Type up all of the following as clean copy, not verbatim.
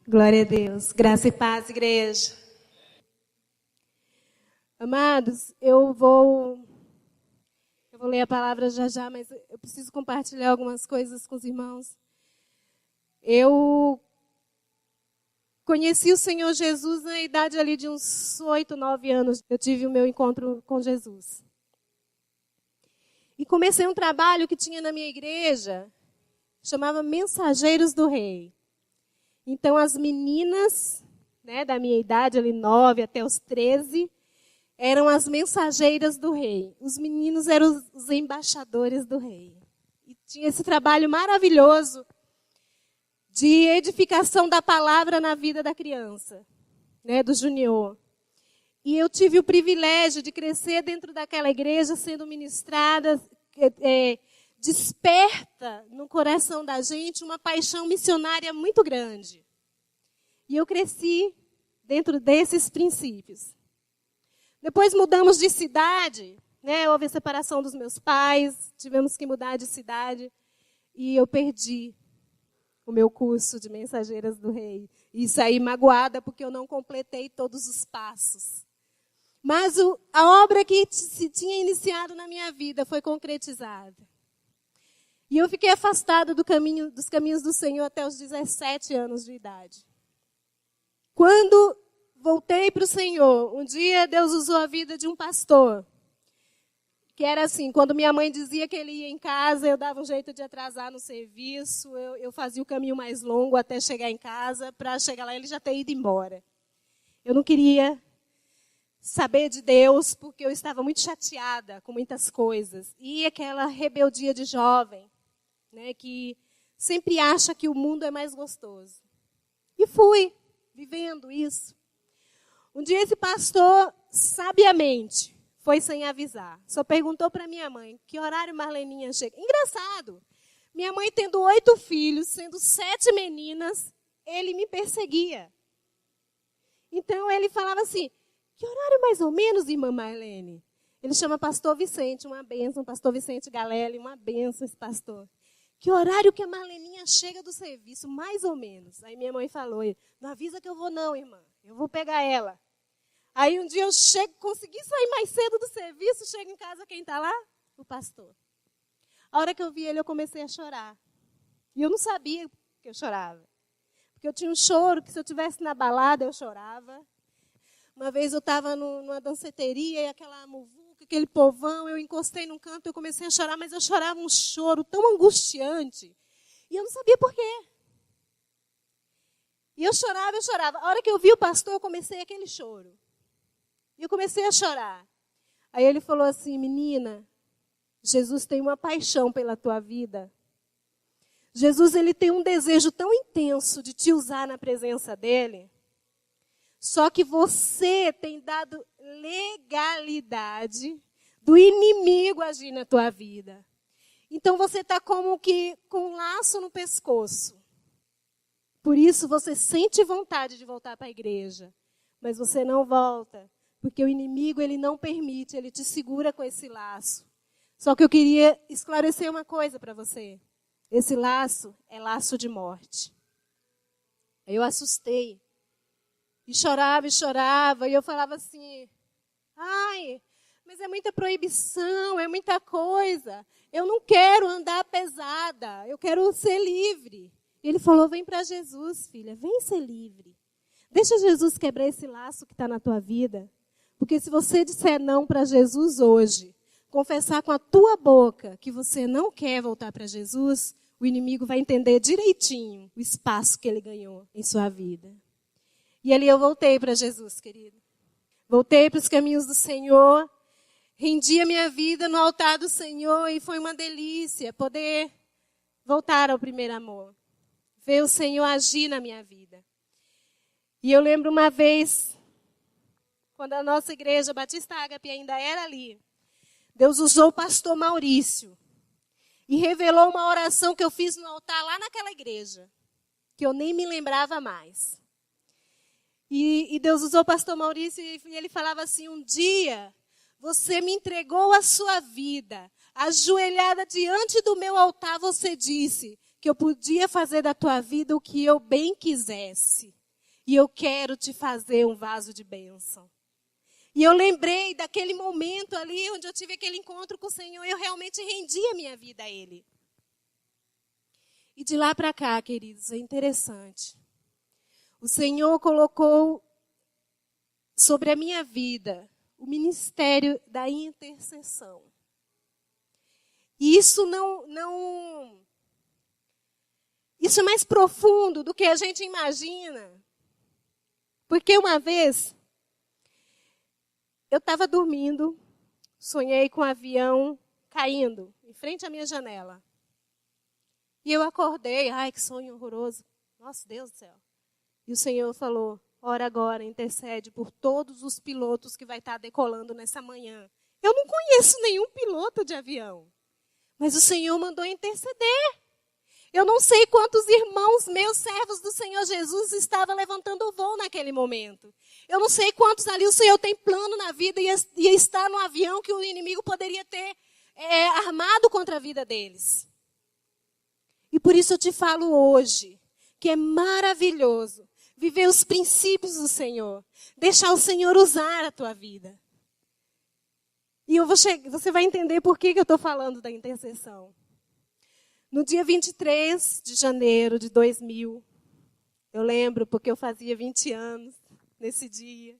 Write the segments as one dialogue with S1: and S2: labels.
S1: Glória a Deus. Graça e paz, igreja. Amados, eu vou ler a palavra já, mas eu preciso compartilhar algumas coisas com os irmãos. Eu conheci o Senhor Jesus na idade ali de uns 8, 9 anos. Eu tive o meu encontro com Jesus. E comecei um trabalho que tinha na minha igreja, chamava Mensageiros do Rei. Então, as meninas, da minha idade, ali 9 até os 13, eram as mensageiras do rei. Os meninos eram os embaixadores do rei. E tinha esse trabalho maravilhoso de edificação da palavra na vida da criança, do junior. E eu tive o privilégio de crescer dentro daquela igreja, sendo ministrada, desperta no coração da gente uma paixão missionária muito grande. E eu cresci dentro desses princípios. Depois mudamos de cidade, houve a separação dos meus pais, tivemos que mudar de cidade e eu perdi o meu curso de Mensageiras do Rei. E saí magoada porque eu não completei todos os passos. Mas a obra que se tinha iniciado na minha vida foi concretizada. E eu fiquei afastada dos caminhos do Senhor até os 17 anos de idade. Quando voltei para o Senhor, um dia Deus usou a vida de um pastor. Que era assim, quando minha mãe dizia que ele ia em casa, eu dava um jeito de atrasar no serviço, eu fazia o caminho mais longo até chegar em casa, para chegar lá ele já ter ido embora. Eu não queria saber de Deus, porque eu estava muito chateada com muitas coisas. E aquela rebeldia de jovem, que sempre acha que o mundo é mais gostoso. E fui vivendo isso. Um dia esse pastor, sabiamente, foi sem avisar. Só perguntou para minha mãe, que horário Marleninha chega? Engraçado. Minha mãe tendo 8 filhos, sendo 7 meninas, ele me perseguia. Então ele falava assim, que horário mais ou menos, irmã Marlene? Ele chama pastor Vicente, uma bênção, pastor Vicente Galelli, uma bênção esse pastor. Que horário que a Marleninha chega do serviço, mais ou menos? Aí minha mãe falou, não avisa que eu vou não, irmã, eu vou pegar ela. Aí um dia eu consegui sair mais cedo do serviço, chego em casa, quem está lá? O pastor. A hora que eu vi ele, eu comecei a chorar. E eu não sabia que eu chorava. Porque eu tinha um choro que se eu estivesse na balada, eu chorava. Uma vez eu estava numa danceteria e aquela muvuca, aquele povão, eu encostei num canto e eu comecei a chorar, mas eu chorava um choro tão angustiante. E eu não sabia por quê. E eu chorava. A hora que eu vi o pastor, eu comecei aquele choro. E eu comecei a chorar. Aí ele falou assim, menina, Jesus tem uma paixão pela tua vida. Jesus, ele tem um desejo tão intenso de te usar na presença dele. Só que você tem dado legalidade do inimigo agir na tua vida. Então você está como que com um laço no pescoço. Por isso você sente vontade de voltar para a igreja. Mas você não volta. Porque o inimigo, ele não permite, ele te segura com esse laço. Só que eu queria esclarecer uma coisa para você. Esse laço é laço de morte. Aí eu assustei. E chorava, e eu falava assim, ai, mas é muita proibição, é muita coisa. Eu não quero andar pesada, eu quero ser livre. E ele falou, vem para Jesus, filha, vem ser livre. Deixa Jesus quebrar esse laço que está na tua vida. Porque se você disser não para Jesus hoje, confessar com a tua boca que você não quer voltar para Jesus, o inimigo vai entender direitinho o espaço que ele ganhou em sua vida. E ali eu voltei para Jesus, querido. Voltei para os caminhos do Senhor, rendi a minha vida no altar do Senhor e foi uma delícia poder voltar ao primeiro amor. Ver o Senhor agir na minha vida. E eu lembro uma vez, quando a nossa igreja Batista Ágape ainda era ali, Deus usou o pastor Maurício e revelou uma oração que eu fiz no altar lá naquela igreja, que eu nem me lembrava mais. E Deus usou o pastor Maurício e ele falava assim, um dia você me entregou a sua vida, ajoelhada diante do meu altar, você disse que eu podia fazer da tua vida o que eu bem quisesse. E eu quero te fazer um vaso de bênção. E eu lembrei daquele momento ali, onde eu tive aquele encontro com o Senhor, eu realmente rendi a minha vida a Ele. E de lá para cá, queridos, é interessante. O Senhor colocou sobre a minha vida o ministério da intercessão. E isso isso é mais profundo do que a gente imagina. Porque uma vez, eu estava dormindo, sonhei com um avião caindo em frente à minha janela. E eu acordei, ai, que sonho horroroso. Nossa, Deus do céu. E o Senhor falou, ora agora, intercede por todos os pilotos que vai estar decolando nessa manhã. Eu não conheço nenhum piloto de avião. Mas o Senhor mandou interceder. Eu não sei quantos irmãos meus, servos do Senhor Jesus, estavam levantando o voo naquele momento. Eu não sei quantos ali o Senhor tem plano na vida e está no avião que o inimigo poderia ter armado contra a vida deles. E por isso eu te falo hoje, que é maravilhoso viver os princípios do Senhor. Deixar o Senhor usar a tua vida. E você vai entender por que eu estou falando da intercessão. No dia 23 de janeiro de 2000, eu lembro porque eu fazia 20 anos nesse dia.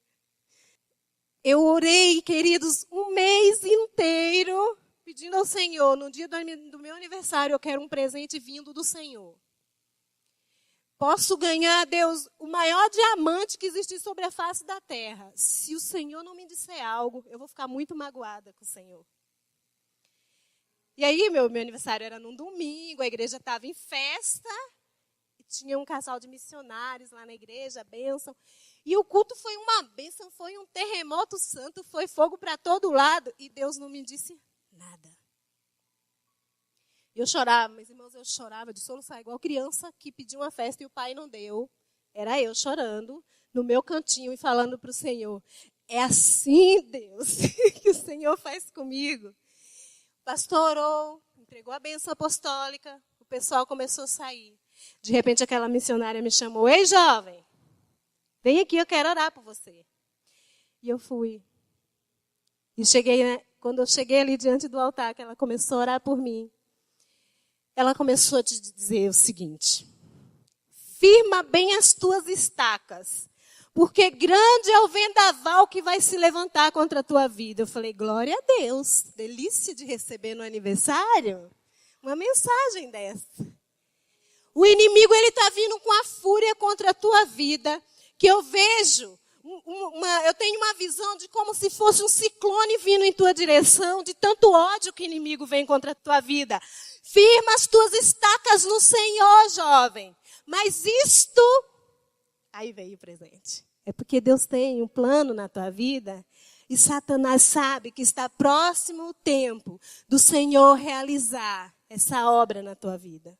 S1: Eu orei, queridos, um mês inteiro, pedindo ao Senhor, no dia do meu aniversário, eu quero um presente vindo do Senhor. Posso ganhar, Deus, o maior diamante que existe sobre a face da terra. Se o Senhor não me disser algo, eu vou ficar muito magoada com o Senhor. E aí, meu aniversário era num domingo, a igreja estava em festa, e tinha um casal de missionários lá na igreja, bênção. E o culto foi uma bênção, foi um terremoto santo, foi fogo para todo lado, e Deus não me disse nada. Eu chorava, meus irmãos, eu chorava de soluçar, igual criança que pediu uma festa e o pai não deu. Era eu chorando no meu cantinho e falando para o Senhor, é assim, Deus, que o Senhor faz comigo. O pastor orou, entregou a bênção apostólica, o pessoal começou a sair. De repente aquela missionária me chamou, ei jovem, vem aqui, eu quero orar por você. E eu fui. E cheguei, quando eu cheguei ali diante do altar, que ela começou a orar por mim, ela começou a te dizer o seguinte, firma bem as tuas estacas, porque grande é o vendaval que vai se levantar contra a tua vida. Eu falei, glória a Deus, delícia de receber no aniversário uma mensagem dessa. O inimigo, ele está vindo com a fúria contra a tua vida, que eu vejo, eu tenho uma visão de como se fosse um ciclone vindo em tua direção, de tanto ódio que o inimigo vem contra a tua vida. Firma as tuas estacas no Senhor, jovem. Mas isto, aí veio o presente. É porque Deus tem um plano na tua vida e Satanás sabe que está próximo o tempo do Senhor realizar essa obra na tua vida.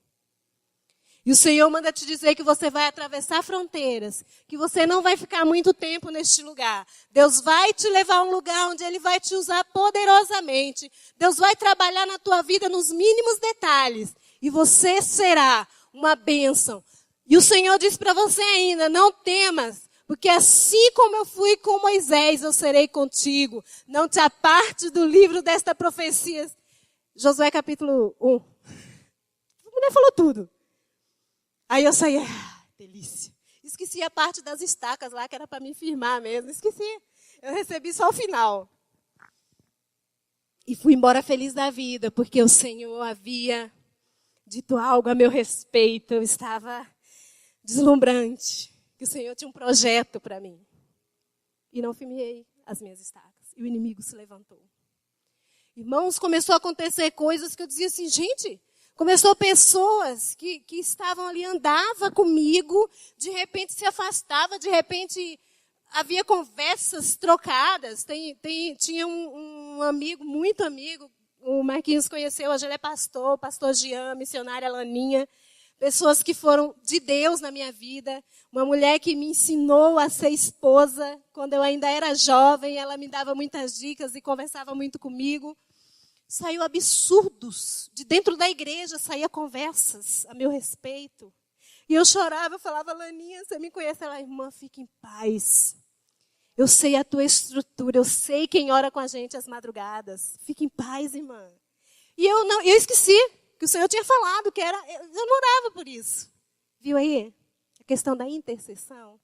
S1: E o Senhor manda te dizer que você vai atravessar fronteiras, que você não vai ficar muito tempo neste lugar. Deus vai te levar a um lugar onde Ele vai te usar poderosamente. Deus vai trabalhar na tua vida nos mínimos detalhes. E você será uma bênção. E o Senhor diz para você ainda, não temas, porque assim como eu fui com Moisés, eu serei contigo. Não te aparte do livro desta profecia. Josué capítulo 1. A mulher falou tudo. Aí eu saí, delícia. Esqueci a parte das estacas lá, que era para me firmar mesmo. Esqueci. Eu recebi só o final. E fui embora feliz da vida, porque o Senhor havia dito algo a meu respeito. Eu estava deslumbrante. Que o Senhor tinha um projeto para mim. E não firmei as minhas estacas. E o inimigo se levantou. Irmãos, começou a acontecer coisas que eu dizia assim, gente... Começou pessoas que estavam ali, andavam comigo, de repente se afastava, de repente havia conversas trocadas. Tinha um amigo, muito amigo, o Marquinhos conheceu, hoje ele é pastor, o pastor Jean, missionária Laninha. Pessoas que foram de Deus na minha vida. Uma mulher que me ensinou a ser esposa, quando eu ainda era jovem, ela me dava muitas dicas e conversava muito comigo. Saiu absurdos. De dentro da igreja saía conversas a meu respeito. E eu chorava, eu falava, Laninha, você me conhece? Ela, irmã, fica em paz. Eu sei a tua estrutura, eu sei quem ora com a gente às madrugadas. Fica em paz, irmã. E eu esqueci que o Senhor tinha falado, que era, eu não orava por isso. Viu aí? A questão da intercessão.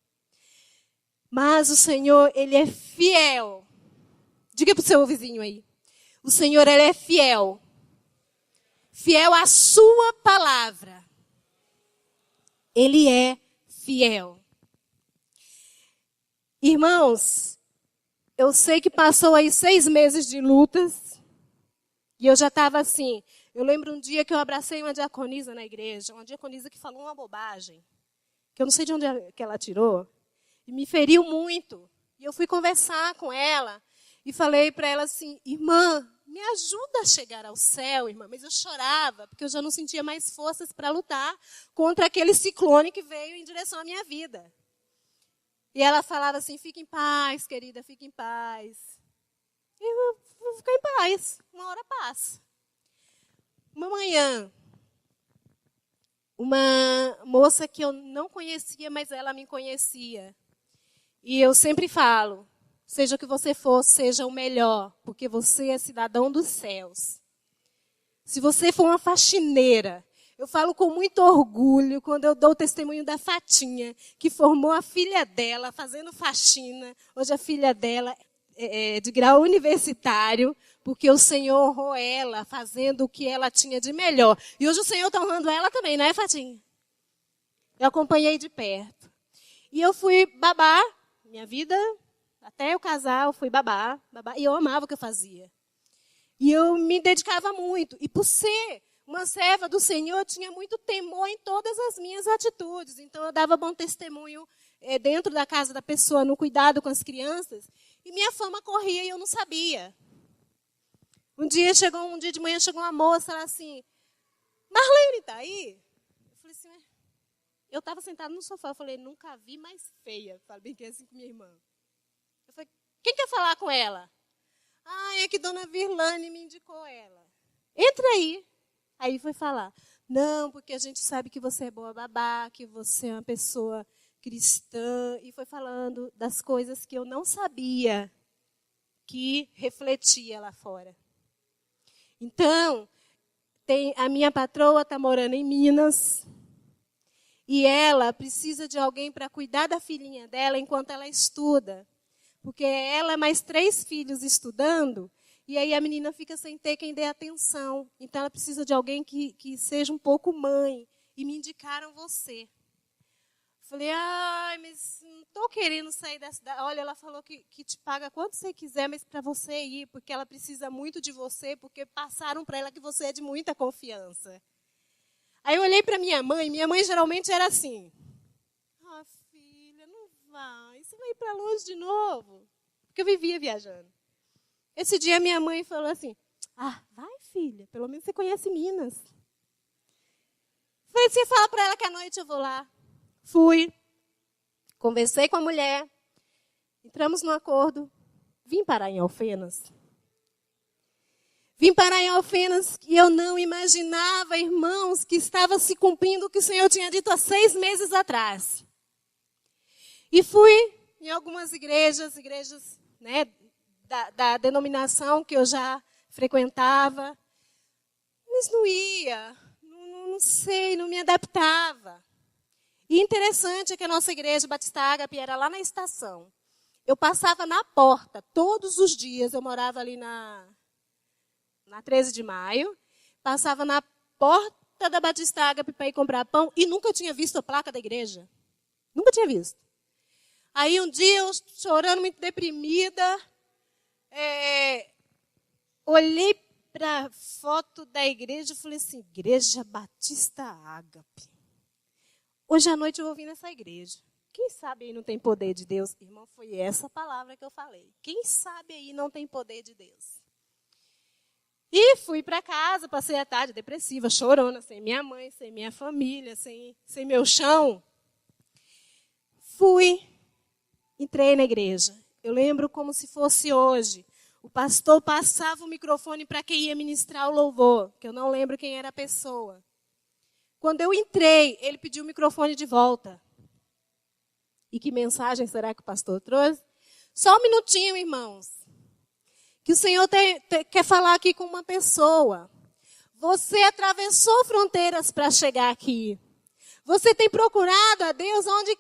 S1: Mas o Senhor, Ele é fiel. Diga para o seu vizinho aí. O Senhor, Ele é fiel. Fiel à sua palavra. Ele é fiel. Irmãos, eu sei que passou aí 6 meses de lutas. E eu já estava assim. Eu lembro um dia que eu abracei uma diaconisa na igreja. Uma diaconisa que falou uma bobagem. Que eu não sei de onde que ela tirou. E me feriu muito. E eu fui conversar com ela. E falei para ela assim, irmã, me ajuda a chegar ao céu, irmã. Mas eu chorava, porque eu já não sentia mais forças para lutar contra aquele ciclone que veio em direção à minha vida. E ela falava assim, fica em paz, querida, fica em paz. E eu vou ficar em paz, uma hora passa. Uma manhã, uma moça que eu não conhecia, mas ela me conhecia. E eu sempre falo, seja o que você for, seja o melhor, porque você é cidadão dos céus. Se você for uma faxineira, eu falo com muito orgulho quando eu dou o testemunho da Fatinha, que formou a filha dela fazendo faxina. Hoje a filha dela é de grau universitário, porque o Senhor honrou ela fazendo o que ela tinha de melhor. E hoje o Senhor está honrando ela também, não é, Fatinha? Eu acompanhei de perto. E eu fui babá, minha vida... Até eu casar, eu fui babá, e eu amava o que eu fazia. E eu me dedicava muito. E por ser uma serva do Senhor, eu tinha muito temor em todas as minhas atitudes. Então, eu dava bom testemunho dentro da casa da pessoa, no cuidado com as crianças. E minha fama corria e eu não sabia. Um dia de manhã chegou uma moça, ela assim, Marlene, está aí? Eu falei assim, eu estava sentada no sofá, eu falei, nunca vi mais feia. Falei bem que é assim com minha irmã. Eu falei, quem quer falar com ela? É que dona Virlane me indicou ela. Entra aí. Aí foi falar. Não, porque a gente sabe que você é boa babá, que você é uma pessoa cristã. E foi falando das coisas que eu não sabia que refletia lá fora. Então, a minha patroa está morando em Minas. E ela precisa de alguém para cuidar da filhinha dela enquanto ela estuda. Porque ela mais 3 filhos estudando, e aí a menina fica sem ter quem dê atenção. Então, ela precisa de alguém que seja um pouco mãe. E me indicaram você. Falei, mas não estou querendo sair da cidade. Olha, ela falou que te paga quanto você quiser, mas para você ir, porque ela precisa muito de você, porque passaram para ela que você é de muita confiança. Aí eu olhei para minha mãe geralmente era assim. Você vai ir para longe de novo? Porque eu vivia viajando. Esse dia minha mãe falou assim, vai filha, pelo menos você conhece Minas. Falei, você fala para ela que à noite eu vou lá. Fui, conversei com a mulher, entramos num acordo, vim parar em Alfenas. Vim parar em Alfenas e eu não imaginava, irmãos, que estava se cumprindo o que o Senhor tinha dito há 6 meses atrás. E fui em algumas igrejas, né, da denominação que eu já frequentava, mas não ia, não sei, não me adaptava. E interessante é que a nossa igreja Batista Ágape era lá na estação. Eu passava na porta todos os dias, eu morava ali na 13 de maio, passava na porta da Batista Ágape para ir comprar pão e nunca tinha visto a placa da igreja. Nunca tinha visto. Aí um dia, eu chorando, muito deprimida, olhei para a foto da igreja e falei assim, Igreja Batista Ágape. Hoje à noite eu vou vir nessa igreja. Quem sabe aí não tem poder de Deus? Irmão, foi essa palavra que eu falei. Quem sabe aí não tem poder de Deus? E fui para casa, passei a tarde depressiva, chorona, sem minha mãe, sem minha família, sem meu chão. Fui. Entrei na igreja. Eu lembro como se fosse hoje. O pastor passava o microfone para quem ia ministrar o louvor, que eu não lembro quem era a pessoa. Quando eu entrei, ele pediu o microfone de volta. E que mensagem será que o pastor trouxe? Só um minutinho, irmãos. Que o Senhor quer falar aqui com uma pessoa. Você atravessou fronteiras para chegar aqui. Você tem procurado a Deus onde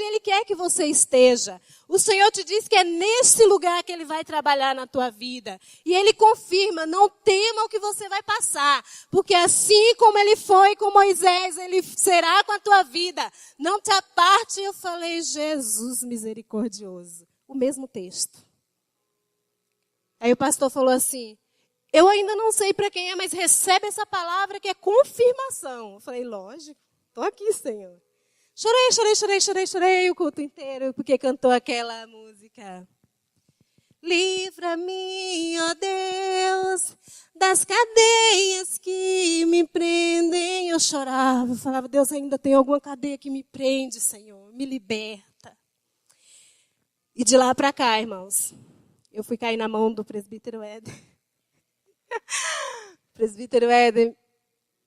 S1: Ele quer que você esteja. O Senhor te diz que é nesse lugar que Ele vai trabalhar na tua vida. E Ele confirma, não tema o que você vai passar. Porque assim como Ele foi com Moisés, Ele será com a tua vida. Não te aparte. Eu falei, Jesus misericordioso. O mesmo texto. Aí o pastor falou assim, eu ainda não sei para quem é, mas recebe essa palavra que é confirmação. Eu falei, lógico, estou aqui, Senhor. Chorei o culto inteiro, porque cantou aquela música. Livra-me, ó Deus, das cadeias que me prendem. Eu chorava, eu falava, Deus, ainda tem alguma cadeia que me prende, Senhor, me liberta. E de lá para cá, irmãos, eu fui cair na mão do presbítero Éder. Presbítero Éder,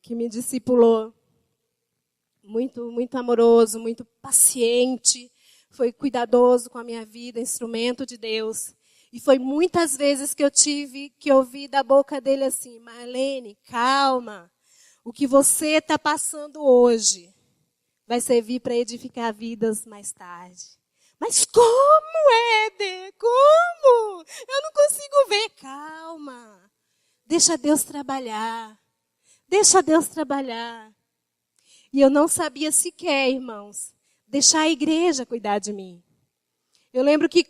S1: que me discipulou, muito, muito amoroso, muito paciente, foi cuidadoso com a minha vida, instrumento de Deus. E foi muitas vezes que eu tive que ouvir da boca dele assim, Marlene, calma, o que você está passando hoje vai servir para edificar vidas mais tarde. Mas como, Éder? Como? Eu não consigo ver. Calma. Deixa Deus trabalhar. Deixa Deus trabalhar. E eu não sabia sequer, irmãos, deixar a igreja cuidar de mim. Eu lembro que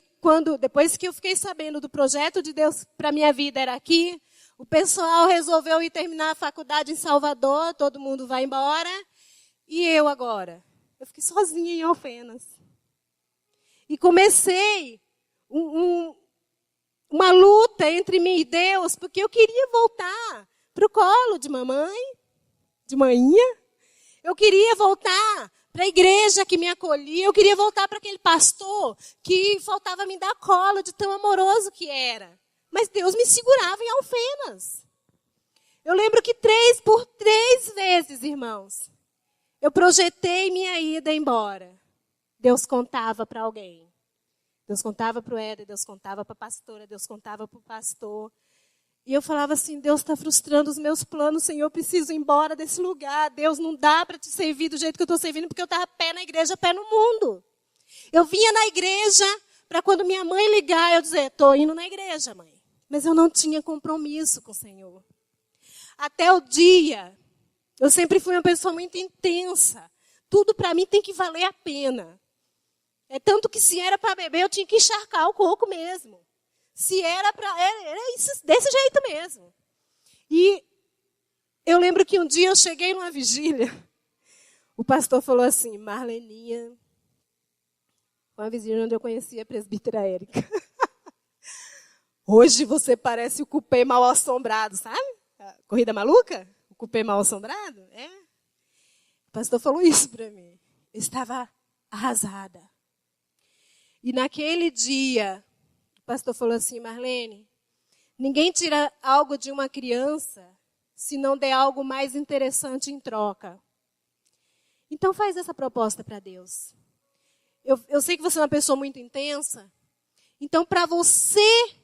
S1: depois que eu fiquei sabendo do projeto de Deus para a minha vida era aqui, o pessoal resolveu ir terminar a faculdade em Salvador, todo mundo vai embora. E eu agora? Eu fiquei sozinha em Alfenas. E comecei uma luta entre mim e Deus, porque eu queria voltar para o colo de mamãe, de manhinha. Eu queria voltar para a igreja que me acolhia. Eu queria voltar para aquele pastor que faltava me dar colo de tão amoroso que era. Mas Deus me segurava em Alfenas. Eu lembro que por três vezes, irmãos, eu projetei minha ida embora. Deus contava para alguém. Deus contava para o Éder, Deus contava para a pastora, Deus contava para o pastor. E eu falava assim, Deus está frustrando os meus planos, Senhor, eu preciso ir embora desse lugar. Deus, não dá para te servir do jeito que eu estou servindo, porque eu estava pé na igreja, pé no mundo. Eu vinha na igreja para quando minha mãe ligar, eu dizer, estou indo na igreja, mãe. Mas eu não tinha compromisso com o Senhor. Até o dia, eu sempre fui uma pessoa muito intensa. Tudo para mim tem que valer a pena. É tanto que se era para beber, eu tinha que encharcar o coco mesmo. Se era para... Era isso, desse jeito mesmo. E eu lembro que um dia eu cheguei numa vigília. O pastor falou assim, Marleninha, uma vigília onde eu conhecia a presbítera Érica. Hoje você parece o cupê mal assombrado, sabe? A corrida maluca? O cupê mal assombrado? É. O pastor falou isso para mim. Eu estava arrasada. E naquele dia, o pastor falou assim, Marlene, ninguém tira algo de uma criança se não der algo mais interessante em troca. Então faz essa proposta para Deus. Eu sei que você é uma pessoa muito intensa, então para você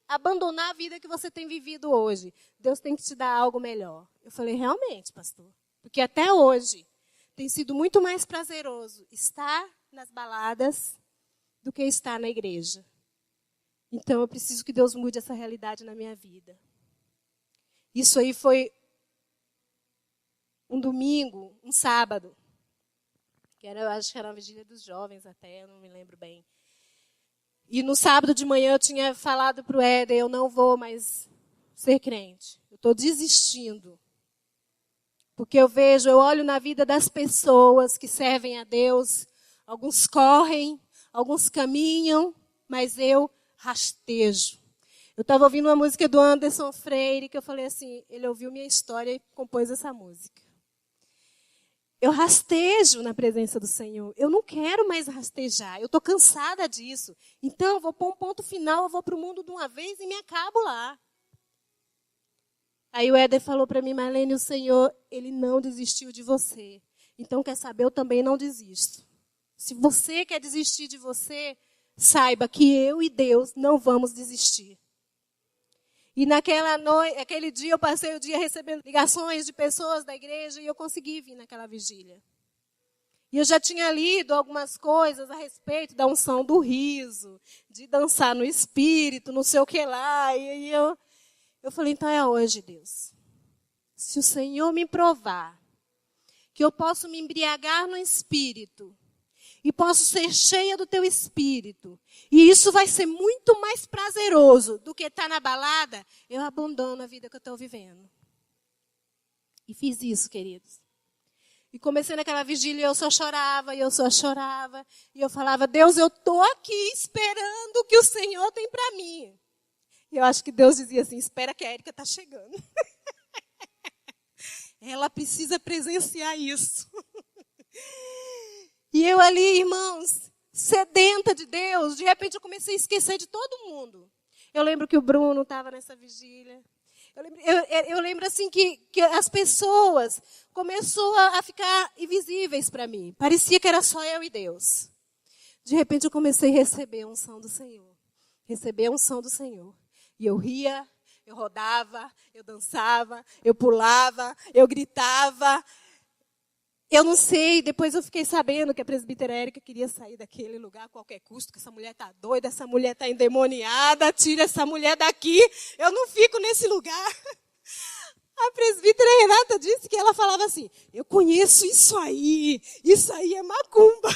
S1: abandonar a vida que você tem vivido hoje, Deus tem que te dar algo melhor. Eu falei, realmente, pastor, porque até hoje tem sido muito mais prazeroso estar nas baladas do que estar na igreja. Então, eu preciso que Deus mude essa realidade na minha vida. Isso aí foi um domingo, um sábado. Eu acho que era a vigília dos jovens até, eu não me lembro bem. E no sábado de manhã eu tinha falado para o Éder, eu não vou mais ser crente. Eu estou desistindo. Porque eu olho na vida das pessoas que servem a Deus. Alguns correm, alguns caminham, mas eu rastejo. Eu estava ouvindo uma música do Anderson Freire, que eu falei assim, ele ouviu minha história e compôs essa música. eu rastejo na presença do Senhor. Eu não quero mais rastejar. Eu estou cansada disso. Então, eu vou pôr um ponto final, eu vou para o mundo de uma vez e me acabo lá. Aí o Éder falou para mim, Marlene, o Senhor, Ele não desistiu de você. Então, quer saber, eu também não desisto. Se você quer desistir de você, saiba que eu e Deus não vamos desistir. E aquele dia eu passei o dia recebendo ligações de pessoas da igreja e eu consegui vir naquela vigília. E eu já tinha lido algumas coisas a respeito da unção do riso, de dançar no espírito, não sei o que lá. E eu falei, então é hoje, Deus. Se o Senhor me provar que eu posso me embriagar no espírito e posso ser cheia do teu espírito, e isso vai ser muito mais prazeroso do que estar na balada, eu abandono a vida que eu estou vivendo. E fiz isso, queridos. E comecei naquela vigília e eu só chorava. E eu falava, Deus, eu estou aqui esperando o que o Senhor tem para mim. E eu acho que Deus dizia assim, espera que a Érica está chegando. Ela precisa presenciar isso. E eu ali, irmãos, sedenta de Deus, de repente eu comecei a esquecer de todo mundo. Eu lembro que o Bruno estava nessa vigília. Eu lembro assim que as pessoas começaram a ficar invisíveis para mim. Parecia que era só eu e Deus. De repente eu comecei a receber a unção do Senhor. Receber a unção do Senhor. E eu ria, eu rodava, eu dançava, eu pulava, eu gritava. Eu não sei, depois eu fiquei sabendo que a presbítera Érica queria sair daquele lugar a qualquer custo, que essa mulher está doida, essa mulher está endemoniada, tira essa mulher daqui, eu não fico nesse lugar. A presbítera Renata disse que ela falava assim, eu conheço isso aí é macumba.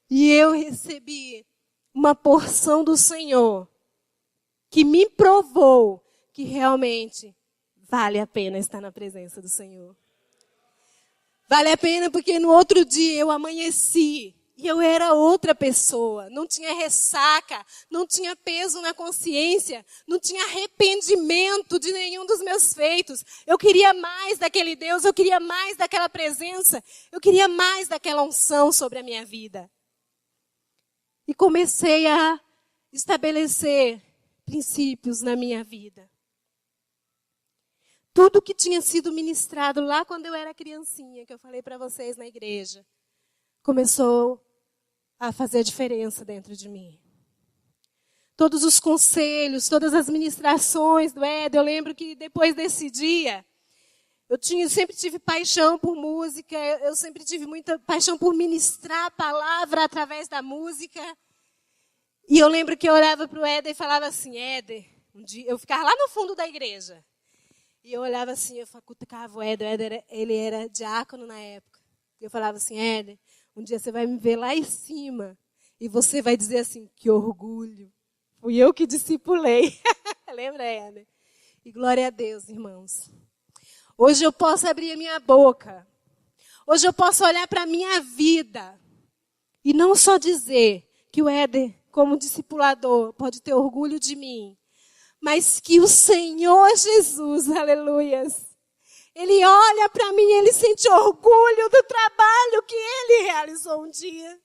S1: E eu recebi uma porção do Senhor que me provou que realmente vale a pena estar na presença do Senhor. Vale a pena porque no outro dia eu amanheci e eu era outra pessoa. Não tinha ressaca, não tinha peso na consciência, não tinha arrependimento de nenhum dos meus feitos. Eu queria mais daquele Deus, eu queria mais daquela presença, eu queria mais daquela unção sobre a minha vida. E comecei a estabelecer princípios na minha vida. Tudo que tinha sido ministrado lá quando eu era criancinha, que eu falei para vocês na igreja, começou a fazer a diferença dentro de mim. Todos os conselhos, todas as ministrações do Éder, eu lembro que depois desse dia, eu sempre tive paixão por música, eu sempre tive muita paixão por ministrar a palavra através da música. E eu lembro que eu olhava para o Éder e falava assim, Éder, um dia, eu ficava lá no fundo da igreja. E eu olhava assim, eu cutucava o Éder, ele era diácono na época. Eu falava assim, Éder, um dia você vai me ver lá em cima e você vai dizer assim, que orgulho, fui eu que discipulei. Lembra, Éder? E glória a Deus, irmãos. Hoje eu posso abrir a minha boca. Hoje eu posso olhar para a minha vida e não só dizer que o Éder, como discipulador, pode ter orgulho de mim, mas que o Senhor Jesus, aleluias, Ele olha para mim e Ele sente orgulho do trabalho que Ele realizou um dia.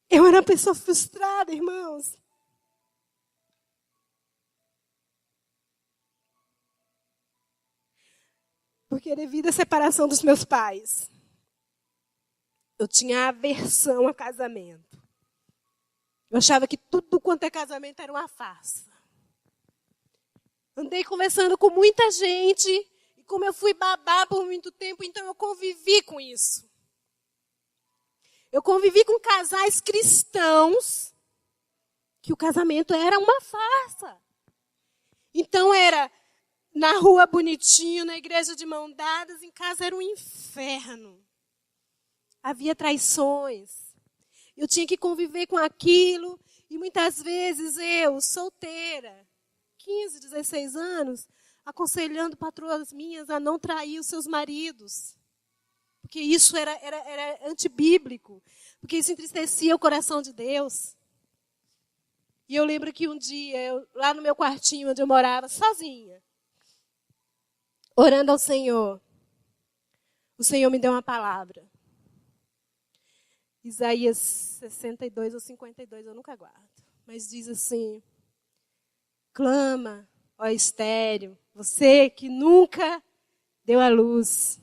S1: Eu era uma pessoa frustrada, irmãos. Porque devido à separação dos meus pais, eu tinha aversão a casamento. Eu achava que tudo quanto é casamento era uma farsa. Andei conversando com muita gente, e como eu fui babá por muito tempo, então eu convivi com isso. Eu convivi com casais cristãos, que o casamento era uma farsa. Então era na rua bonitinho, na igreja de mão dadas, em casa era um inferno. Havia traições. Eu tinha que conviver com aquilo. E muitas vezes eu, solteira, 15, 16 anos, aconselhando patroas minhas a não trair os seus maridos. Porque isso era antibíblico. Porque isso entristecia o coração de Deus. E eu lembro que um dia, lá no meu quartinho onde eu morava, sozinha, orando ao Senhor, o Senhor me deu uma palavra. Isaías 62 ou 52, eu nunca guardo. Mas diz assim: clama, ó estéril, você que nunca deu à luz.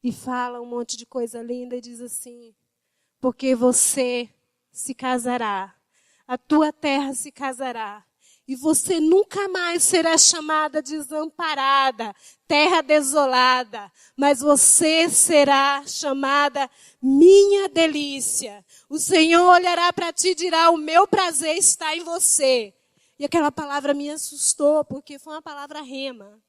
S1: E fala um monte de coisa linda e diz assim: porque você se casará, a tua terra se casará, e você nunca mais será chamada desamparada, terra desolada, mas você será chamada minha delícia. O Senhor olhará para ti e dirá: o meu prazer está em você. E aquela palavra me assustou, porque foi uma palavra rema.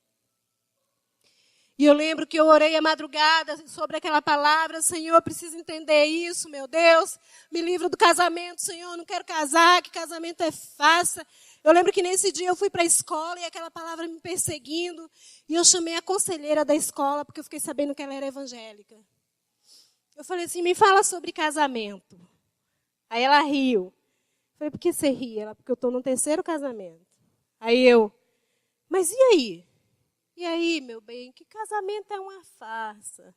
S1: E eu lembro que eu orei a madrugada sobre aquela palavra: Senhor, eu preciso entender isso, meu Deus. Me livra do casamento, Senhor, eu não quero casar, que casamento é farsa. Eu lembro que nesse dia eu fui para a escola e aquela palavra me perseguindo. E eu chamei a conselheira da escola, porque eu fiquei sabendo que ela era evangélica. Eu falei assim: me fala sobre casamento. Aí ela riu. Eu falei: por que você ri? Ela: porque eu estou no 3º casamento. Aí eu: mas e aí? E aí, meu bem, que casamento é uma farsa?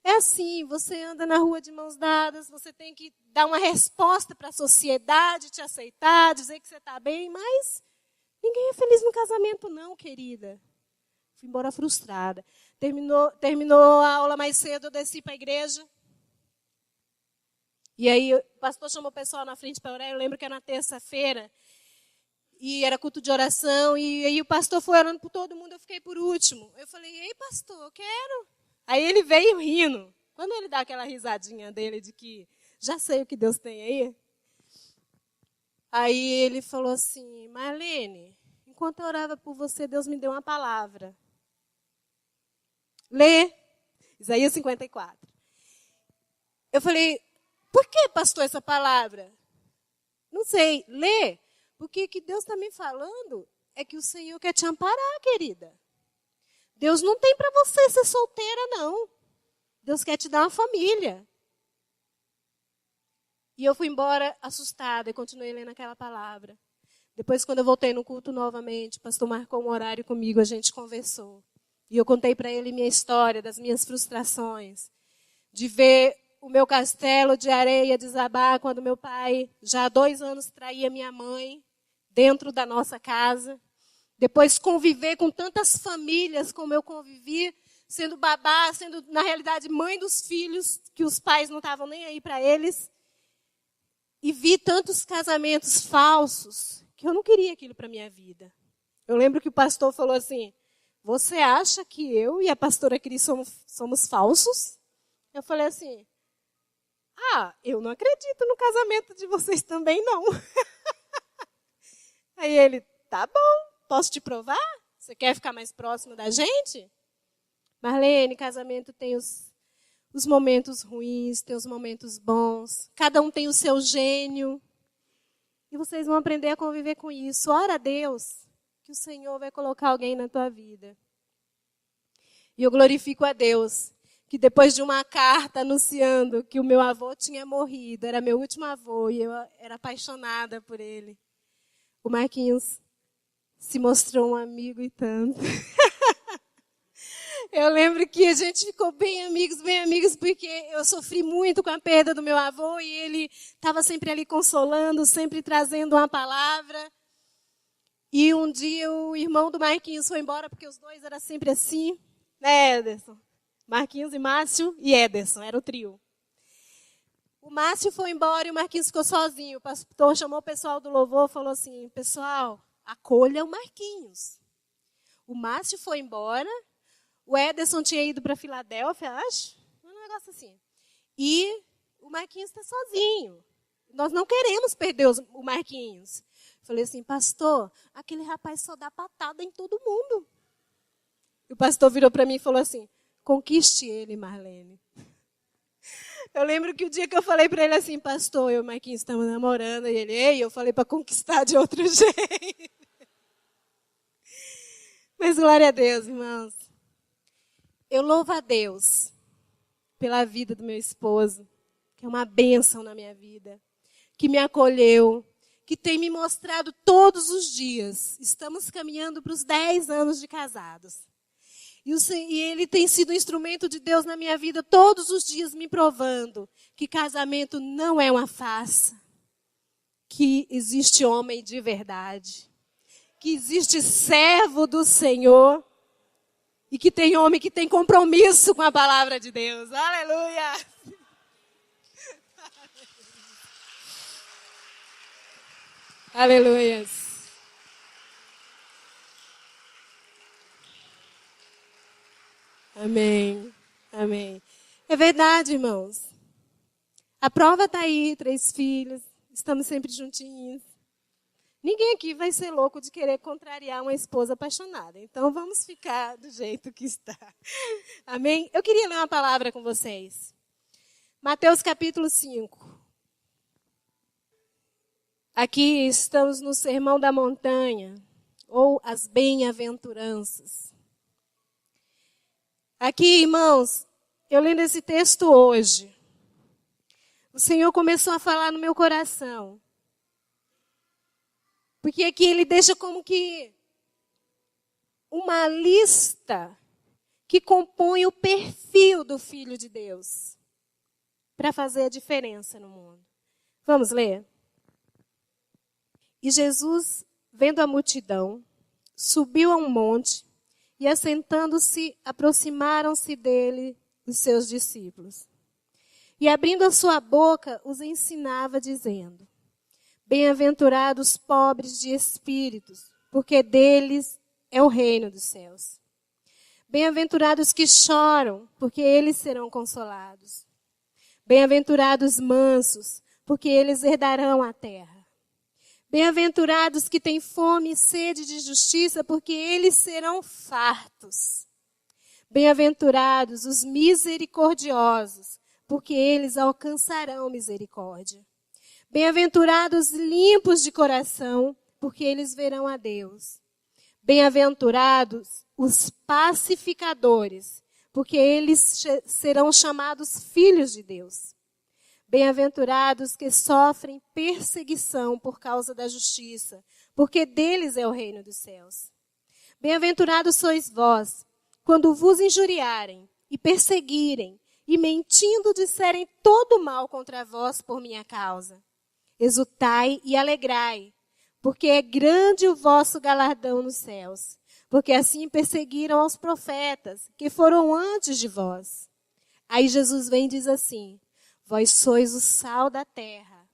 S1: É assim, você anda na rua de mãos dadas, você tem que dar uma resposta para a sociedade, te aceitar, dizer que você está bem, mas ninguém é feliz no casamento não, querida. Fui embora frustrada. Terminou a aula mais cedo, eu desci para a igreja. E aí o pastor chamou o pessoal na frente para orar, eu lembro que era na terça-feira. E era culto de oração, e aí o pastor foi orando por todo mundo, eu fiquei por último. Eu falei: ei, pastor, eu quero. Aí ele veio rindo. Quando ele dá aquela risadinha dele de que já sei o que Deus tem aí. Aí ele falou assim: Marlene, enquanto eu orava por você, Deus me deu uma palavra. Lê Isaías 54. Eu falei: por que, pastor, essa palavra? Não sei, lê. Porque o que Deus está me falando é que o Senhor quer te amparar, querida. Deus não tem para você ser solteira, não. Deus quer te dar uma família. E eu fui embora assustada e continuei lendo aquela palavra. Depois, quando eu voltei no culto novamente, o pastor marcou um horário comigo, a gente conversou. E eu contei para ele minha história, das minhas frustrações, de ver o meu castelo de areia desabar quando meu pai, já há 2 anos, traía minha mãe dentro da nossa casa. Depois conviver com tantas famílias como eu convivi, sendo babá, sendo, na realidade, mãe dos filhos, que os pais não estavam nem aí para eles. E vi tantos casamentos falsos, que eu não queria aquilo para a minha vida. Eu lembro que o pastor falou assim: você acha que eu e a pastora Cris somos falsos? Eu falei assim: eu não acredito no casamento de vocês também, não. Aí ele: tá bom, posso te provar? Você quer ficar mais próximo da gente? Marlene, casamento tem os momentos ruins, tem os momentos bons. Cada um tem o seu gênio. E vocês vão aprender a conviver com isso. Ora a Deus que o Senhor vai colocar alguém na tua vida. E eu glorifico a Deus que depois de uma carta anunciando que o meu avô tinha morrido, era meu último avô e eu era apaixonada por ele, o Marquinhos se mostrou um amigo e tanto. Eu lembro que a gente ficou bem amigos, porque eu sofri muito com a perda do meu avô e ele estava sempre ali consolando, sempre trazendo uma palavra. E um dia o irmão do Marquinhos foi embora, porque os dois eram sempre assim, né, Ederson? Marquinhos e Márcio e Ederson, era o trio. O Márcio foi embora e o Marquinhos ficou sozinho. O pastor chamou o pessoal do louvor e falou assim: pessoal, acolha o Marquinhos. O Márcio foi embora, o Ederson tinha ido para Filadélfia, acho, um negócio assim. E o Marquinhos está sozinho. Nós não queremos perder o Marquinhos. Falei assim: pastor, aquele rapaz só dá patada em todo mundo. E o pastor virou para mim e falou assim: conquiste ele, Marlene. Eu lembro que o dia que eu falei para ele assim: pastor, eu e o Marquinhos estamos namorando, e ele: ei, eu falei para conquistar de outro jeito. Mas glória a Deus, irmãos. Eu louvo a Deus pela vida do meu esposo, que é uma bênção na minha vida. que me acolheu, que tem me mostrado todos os dias. Estamos caminhando para os 10 anos de casados. E ele tem sido um instrumento de Deus na minha vida todos os dias, me provando que casamento não é uma farsa, que existe homem de verdade, que existe servo do Senhor e que tem homem que tem compromisso com a palavra de Deus. Aleluia! Aleluia! Amém. Amém. É verdade, irmãos. A prova está aí, 3 filhos. Estamos sempre juntinhos. Ninguém aqui vai ser louco de querer contrariar uma esposa apaixonada. Então, vamos ficar do jeito que está. Amém? Eu queria ler uma palavra com vocês. Mateus capítulo 5. Aqui estamos no Sermão da Montanha, ou as bem-aventuranças. Aqui, irmãos, eu lendo esse texto hoje, o Senhor começou a falar no meu coração. Porque aqui ele deixa como que uma lista que compõe o perfil do Filho de Deus para fazer a diferença no mundo. Vamos ler? E Jesus, vendo a multidão, subiu a um monte e, assentando-se, aproximaram-se dele os seus discípulos. E, abrindo a sua boca, os ensinava, dizendo: Bem-aventurados pobres de espíritos, porque deles é o reino dos céus. Bem-aventurados que choram, porque eles serão consolados. Bem-aventurados mansos, porque eles herdarão a terra. Bem-aventurados que têm fome e sede de justiça, porque eles serão fartos. Bem-aventurados os misericordiosos, porque eles alcançarão misericórdia. Bem-aventurados limpos de coração, porque eles verão a Deus. Bem-aventurados os pacificadores, porque eles serão chamados filhos de Deus. Bem-aventurados que sofrem perseguição por causa da justiça, porque deles é o reino dos céus. Bem-aventurados sois vós, quando vos injuriarem e perseguirem, e mentindo disserem todo mal contra vós por minha causa. Exultai e alegrai, porque é grande o vosso galardão nos céus, porque assim perseguiram aos profetas, que foram antes de vós. Aí Jesus vem e diz assim: Vós sois o sal da terra.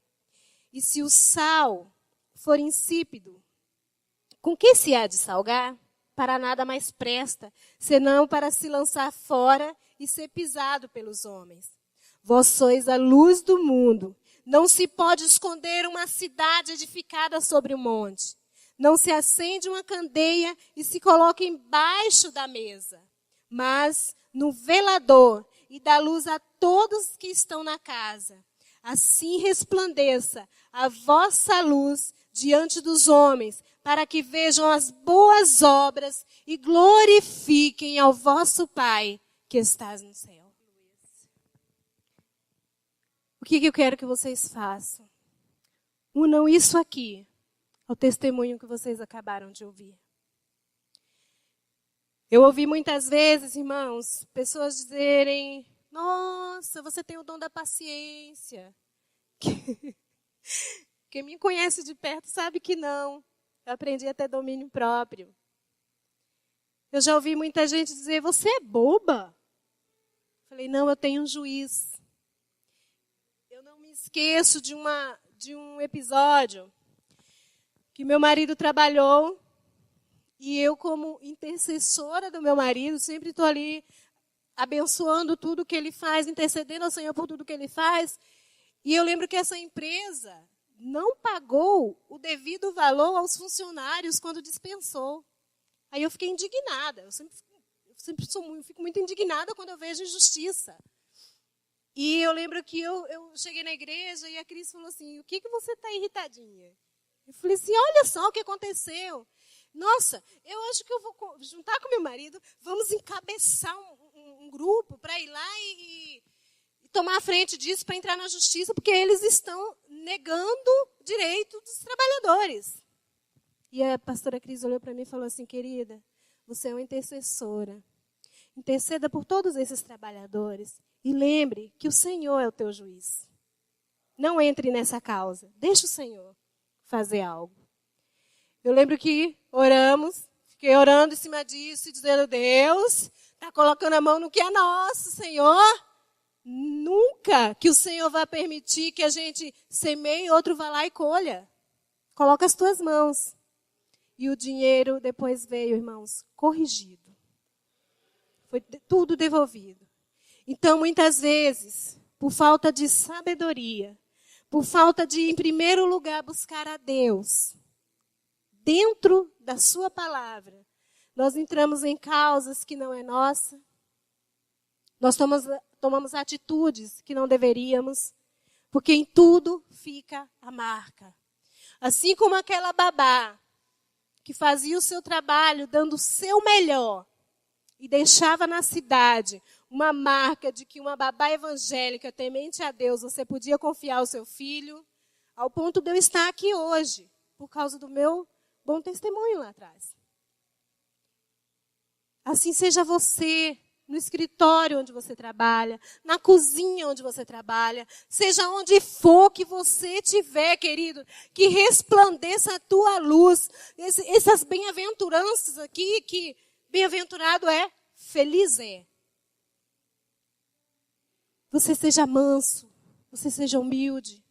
S1: E se o sal for insípido, com que se há de salgar? Para nada mais presta, senão para se lançar fora e ser pisado pelos homens. Vós sois a luz do mundo. Não se pode esconder uma cidade edificada sobre um monte. Não se acende uma candeia e se coloca embaixo da mesa, mas no velador, e dá luz a todos que estão na casa. Assim resplandeça a vossa luz diante dos homens, para que vejam as boas obras e glorifiquem ao vosso Pai que estás no céu. O que eu quero que vocês façam? Unam isso aqui ao testemunho que vocês acabaram de ouvir. Eu ouvi muitas vezes, irmãos, pessoas dizerem: Nossa, você tem o dom da paciência. Quem me conhece de perto sabe que não. Eu aprendi a ter domínio próprio. Eu já ouvi muita gente dizer: Você é boba. Falei: Não, eu tenho um juiz. Eu não me esqueço de um episódio que meu marido trabalhou. E eu, como intercessora do meu marido, sempre estou ali abençoando tudo que ele faz, intercedendo ao Senhor por tudo que ele faz. E eu lembro que essa empresa não pagou o devido valor aos funcionários quando dispensou. Aí eu fiquei indignada. Eu fico muito indignada quando eu vejo injustiça. E eu lembro que eu cheguei na igreja e a Cris falou assim: O que você está irritadinha? Eu falei assim: Olha só o que aconteceu. Nossa, eu acho que eu vou juntar com meu marido, vamos encabeçar um grupo para ir lá e tomar a frente disso, para entrar na justiça, porque eles estão negando o direito dos trabalhadores. E a pastora Cris olhou para mim e falou assim, querida, você é uma intercessora. Interceda por todos esses trabalhadores e lembre que o Senhor é o teu juiz. Não entre nessa causa. Deixa o Senhor fazer algo. Eu lembro que oramos, fiquei orando em cima disso e dizendo, Deus, está colocando a mão no que é nosso, Senhor. Nunca que o Senhor vai permitir que a gente semeie e outro vá lá e colha. Coloca as tuas mãos. E o dinheiro depois veio, irmãos, corrigido. Foi tudo devolvido. Então, muitas vezes, por falta de sabedoria, por falta de, em primeiro lugar, buscar a Deus, dentro da sua palavra, nós entramos em causas que não é nossa, nós tomamos atitudes que não deveríamos, porque em tudo fica a marca. Assim como aquela babá que fazia o seu trabalho dando o seu melhor e deixava na cidade uma marca de que uma babá evangélica temente a Deus, você podia confiar o seu filho, ao ponto de eu estar aqui hoje, por causa do meu bom testemunho lá atrás. Assim seja você, no escritório onde você trabalha, na cozinha onde você trabalha, seja onde for que você estiver, querido, que resplandeça a tua luz. Essas bem-aventuranças aqui, que bem-aventurado é, feliz é. Você seja manso, você seja humilde,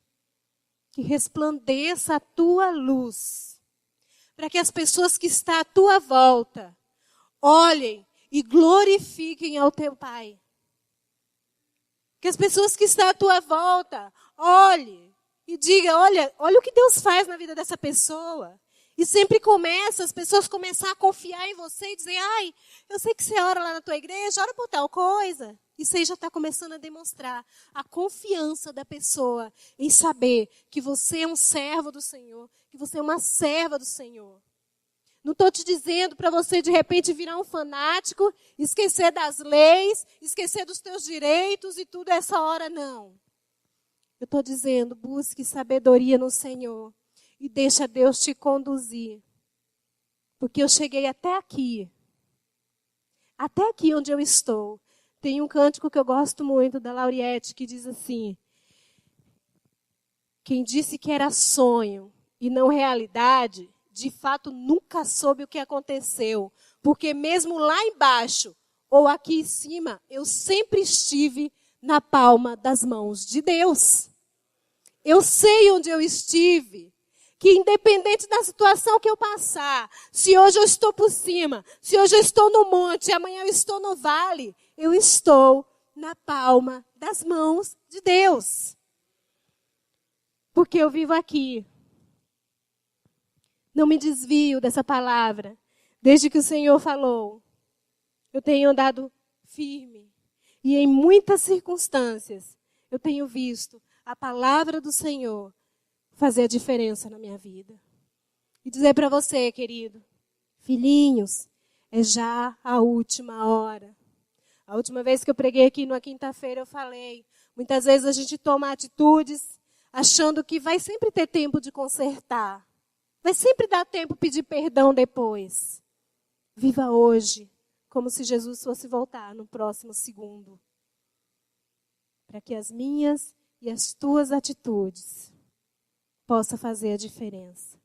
S1: que resplandeça a tua luz, para que as pessoas que estão à tua volta olhem e glorifiquem ao teu Pai. Que as pessoas que estão à tua volta olhem e digam, olha o que Deus faz na vida dessa pessoa. E sempre as pessoas começam a confiar em você e dizer, ai, eu sei que você ora lá na tua igreja, ora por tal coisa. E você já está começando a demonstrar a confiança da pessoa em saber que você é um servo do Senhor, que você é uma serva do Senhor. Não estou te dizendo para você, de repente, virar um fanático, esquecer das leis, esquecer dos teus direitos e tudo essa hora, não. Eu estou dizendo, busque sabedoria no Senhor e deixa Deus te conduzir. Porque eu cheguei até aqui onde eu estou. Tem um cântico que eu gosto muito, da Lauriette, que diz assim, quem disse que era sonho e não realidade, de fato nunca soube o que aconteceu. Porque mesmo lá embaixo, ou aqui em cima, eu sempre estive na palma das mãos de Deus. Eu sei onde eu estive. Que independente da situação que eu passar, se hoje eu estou por cima, se hoje eu estou no monte, amanhã eu estou no vale, eu estou na palma das mãos de Deus. Porque eu vivo aqui. Não me desvio dessa palavra. Desde que o Senhor falou, eu tenho andado firme. E em muitas circunstâncias, eu tenho visto a palavra do Senhor fazer a diferença na minha vida. E dizer para você, querido, filhinhos, é já a última hora. A última vez que eu preguei aqui na quinta-feira eu falei, muitas vezes a gente toma atitudes achando que vai sempre ter tempo de consertar. Vai sempre dar tempo de pedir perdão depois. Viva hoje, como se Jesus fosse voltar no próximo segundo. Para que as minhas e as tuas atitudes possa fazer a diferença.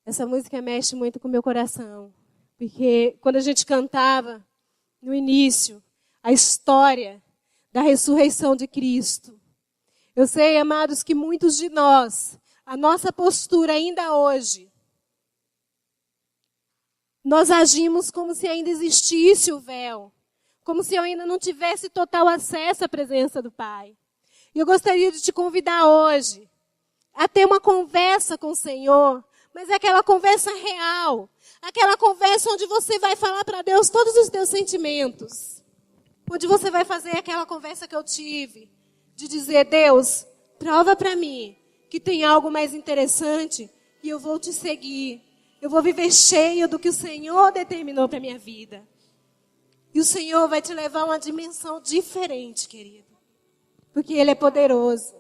S1: Essa música mexe muito com o meu coração, porque quando a gente cantava, no início, a história da ressurreição de Cristo, eu sei, amados, que muitos de nós, a nossa postura ainda hoje, nós agimos como se ainda existisse o véu, como se eu ainda não tivesse total acesso à presença do Pai. E eu gostaria de te convidar hoje a ter uma conversa com o Senhor, mas é aquela conversa real, aquela conversa onde você vai falar para Deus todos os teus sentimentos, onde você vai fazer aquela conversa que eu tive, de dizer, Deus, prova para mim que tem algo mais interessante e eu vou te seguir, eu vou viver cheio do que o Senhor determinou para a minha vida. E o Senhor vai te levar a uma dimensão diferente, querido, porque Ele é poderoso.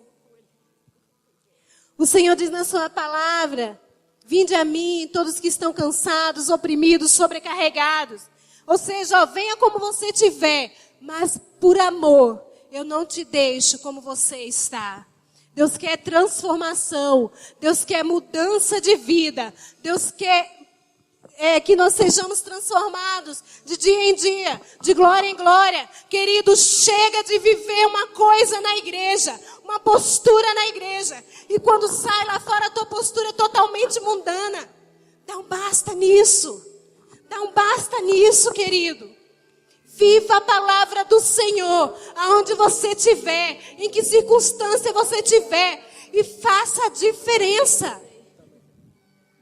S1: O Senhor diz na sua palavra: vinde a mim, todos que estão cansados, oprimidos, sobrecarregados. Ou seja, ó, venha como você estiver, mas por amor, eu não te deixo como você está. Deus quer transformação, Deus quer mudança de vida, Deus quer que nós sejamos transformados de dia em dia, de glória em glória. Querido, chega de viver uma coisa na igreja, uma postura na igreja, e quando sai lá fora a tua postura é totalmente mundana. Dá um basta nisso. Dá um basta nisso, querido. Viva a palavra do Senhor, aonde você estiver, em que circunstância você estiver, e faça a diferença.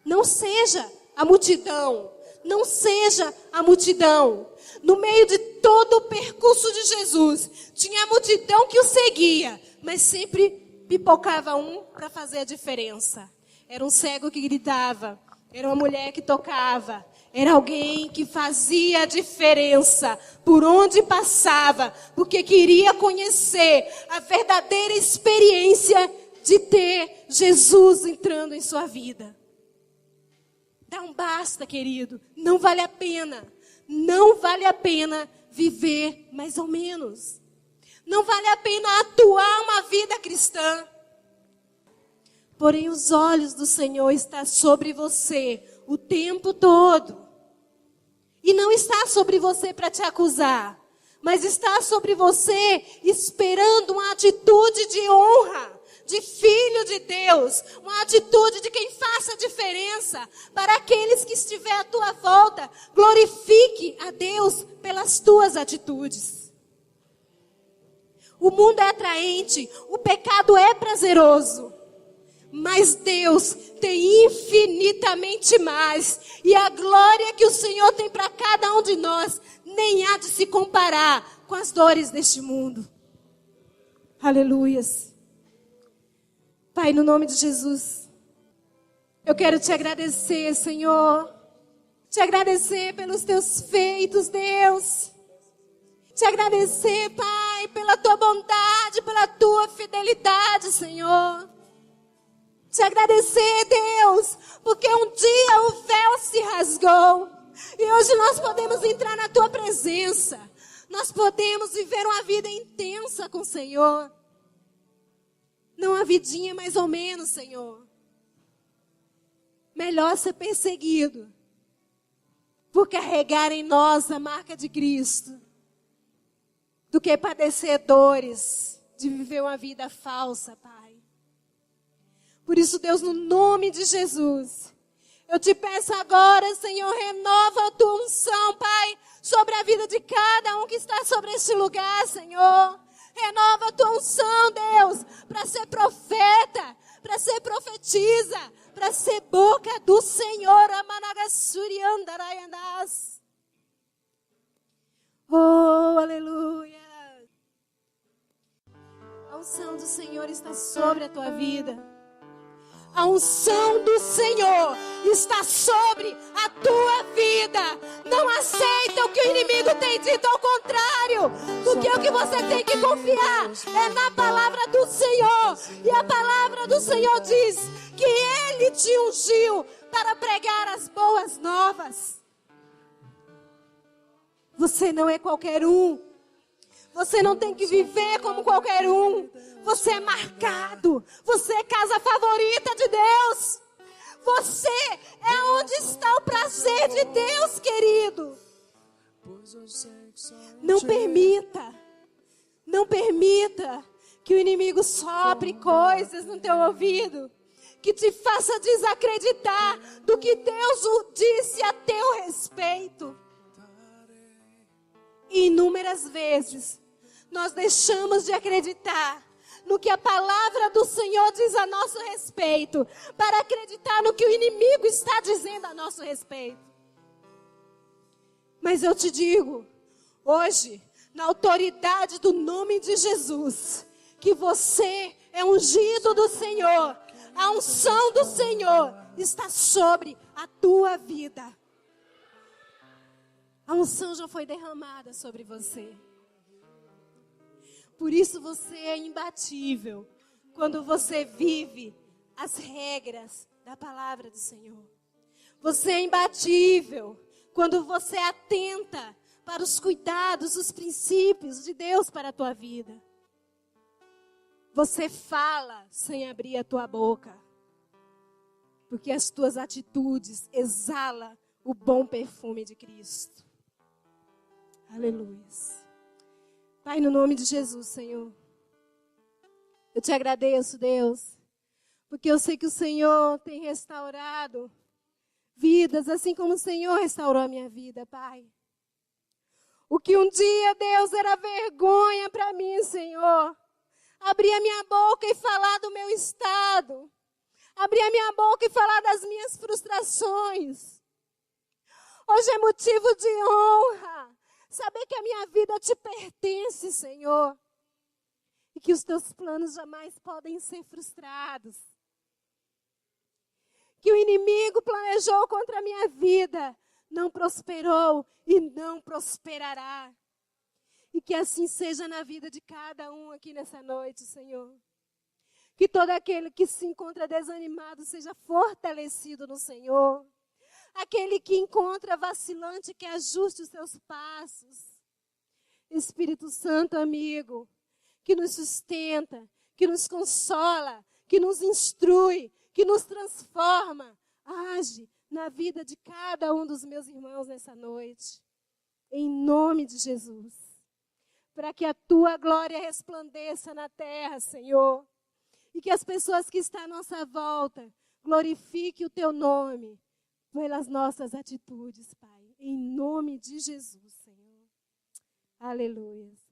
S1: Não seja a multidão, não seja a multidão. No meio de todo o percurso de Jesus, tinha a multidão que o seguia, mas sempre pipocava um para fazer a diferença. Era um cego que gritava, era uma mulher que tocava, era alguém que fazia a diferença por onde passava, porque queria conhecer a verdadeira experiência de ter Jesus entrando em sua vida. Dá um basta, querido. Não vale a pena. Não vale a pena viver mais ou menos. Não vale a pena atuar uma vida cristã. Porém, os olhos do Senhor estão sobre você o tempo todo. E não está sobre você para te acusar, mas está sobre você esperando uma atitude de honra, de filho de Deus, uma atitude de quem faça a diferença para aqueles que estiver à tua volta. Glorifique a Deus pelas tuas atitudes. O mundo é atraente, o pecado é prazeroso, mas Deus tem infinitamente mais, e a glória que o Senhor tem para cada um de nós nem há de se comparar com as dores deste mundo. Aleluias. Pai, no nome de Jesus, eu quero te agradecer, Senhor. Te agradecer pelos teus feitos, Deus. Te agradecer, Pai, pela tua bondade, pela tua fidelidade, Senhor. Te agradecer, Deus, porque um dia o véu se rasgou. E hoje nós podemos entrar na tua presença. Nós podemos viver uma vida intensa com o Senhor. Não uma vidinha mais ou menos, Senhor. Melhor ser perseguido por carregar em nós a marca de Cristo, do que padecer dores de viver uma vida falsa, Pai. Por isso, Deus, no nome de Jesus, eu te peço agora, Senhor, renova a tua unção, Pai, sobre a vida de cada um que está sobre este lugar, Senhor. Renova a tua unção, Deus, para ser profeta, para ser profetisa, para ser boca do Senhor. Oh, aleluia. A unção do Senhor está sobre a tua vida. A unção do Senhor está sobre a tua vida. Não aceita o que o inimigo tem dito, ao contrário. Porque o que você tem que confiar é na palavra do Senhor. E a palavra do Senhor diz que Ele te ungiu para pregar as boas novas. Você não é qualquer um. Você não tem que viver como qualquer um. Você é marcado. Você é casa favorita de Deus. Você é onde está o prazer de Deus, querido. Não permita que o inimigo sopre coisas no teu ouvido que te faça desacreditar do que Deus disse a teu respeito. E inúmeras vezes nós deixamos de acreditar no que a palavra do Senhor diz a nosso respeito, para acreditar no que o inimigo está dizendo a nosso respeito. Mas eu te digo, hoje, na autoridade do nome de Jesus, que você é ungido do Senhor, a unção do Senhor está sobre a tua vida. A unção já foi derramada sobre você. Por isso você é imbatível quando você vive as regras da palavra do Senhor. Você é imbatível quando você atenta para os cuidados, os princípios de Deus para a tua vida. Você fala sem abrir a tua boca, porque as tuas atitudes exalam o bom perfume de Cristo. Aleluia. Pai, no nome de Jesus, Senhor, eu te agradeço, Deus, porque eu sei que o Senhor tem restaurado vidas, assim como o Senhor restaurou a minha vida, Pai. O que um dia, Deus, era vergonha para mim, Senhor, abrir a minha boca e falar do meu estado, abrir a minha boca e falar das minhas frustrações. Hoje é motivo de honra saber que a minha vida te pertence, Senhor, e que os teus planos jamais podem ser frustrados. Que o inimigo planejou contra a minha vida não prosperou e não prosperará. E que assim seja na vida de cada um aqui nessa noite, Senhor. Que todo aquele que se encontra desanimado seja fortalecido no Senhor. Aquele que encontra vacilante, que ajuste os seus passos. Espírito Santo, amigo, que nos sustenta, que nos consola, que nos instrui, que nos transforma. Age na vida de cada um dos meus irmãos nessa noite. Em nome de Jesus. Para que a tua glória resplandeça na terra, Senhor. E que as pessoas que estão à nossa volta glorifiquem o teu nome pelas nossas atitudes, Pai. Em nome de Jesus, Senhor. Aleluia.